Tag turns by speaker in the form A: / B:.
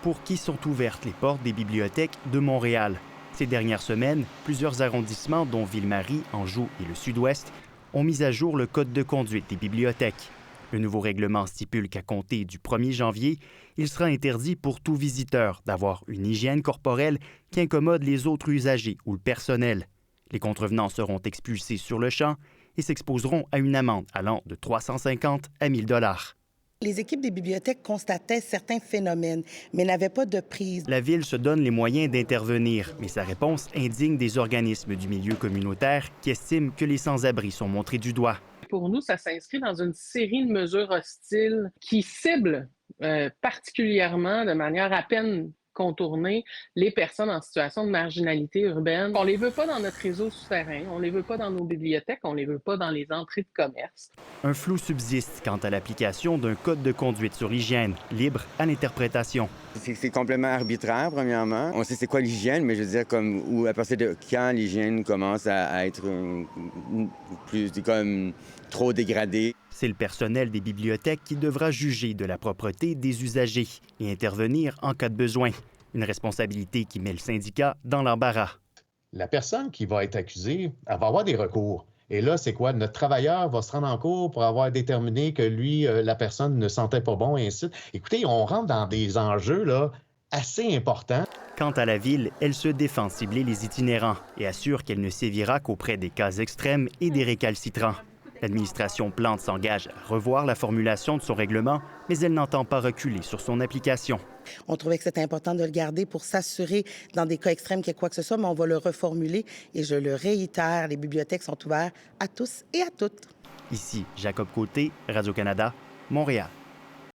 A: pour qui sont ouvertes les portes des bibliothèques de Montréal. Ces dernières semaines, plusieurs arrondissements, dont Ville-Marie, Anjou et le Sud-Ouest, ont mis à jour le code de conduite des bibliothèques. Le nouveau règlement stipule qu'à compter du 1er janvier, il sera interdit pour tout visiteur d'avoir une hygiène corporelle qui incommode les autres usagers ou le personnel. Les contrevenants seront expulsés sur le champ et s'exposeront à une amende allant de 350 à 1 000 $.
B: Les équipes des bibliothèques constataient certains phénomènes, mais n'avaient pas de prise.
A: La Ville se donne les moyens d'intervenir, mais sa réponse indigne des organismes du milieu communautaire qui estiment que les sans-abri sont montrés du doigt.
C: Pour nous, ça s'inscrit dans une série de mesures hostiles qui ciblent particulièrement, de manière à peine contournée, les personnes en situation de marginalité urbaine. On les veut pas dans notre réseau souterrain, on les veut pas dans nos bibliothèques, on les veut pas dans les entrées de commerce.
A: Un flou subsiste quant à l'application d'un code de conduite sur l'hygiène, libre à l'interprétation.
D: C'est complètement arbitraire, premièrement. On sait c'est quoi l'hygiène, mais je veux dire, ou à partir de quand l'hygiène commence à être plus comme trop dégradée.
A: C'est le personnel des bibliothèques qui devra juger de la propreté des usagers et intervenir en cas de besoin. Une responsabilité qui met le syndicat dans l'embarras.
E: La personne qui va être accusée, elle va avoir des recours. Et là, c'est quoi? Notre travailleur va se rendre en cours pour avoir déterminé que lui, la personne ne sentait pas bon, et ainsi de suite. Écoutez, on rentre dans des enjeux là, assez importants.
A: Quant à la Ville, elle se défend de cibler les itinérants et assure qu'elle ne sévira qu'auprès des cas extrêmes et des récalcitrants. L'administration Plante s'engage à revoir la formulation de son règlement, mais elle n'entend pas reculer sur son application.
B: On trouvait que c'était important de le garder pour s'assurer, dans des cas extrêmes, qu'il y ait quoi que ce soit, mais on va le reformuler. Et je le réitère, les bibliothèques sont ouvertes à tous et à toutes.
A: Ici, Jacob Côté, Radio-Canada, Montréal.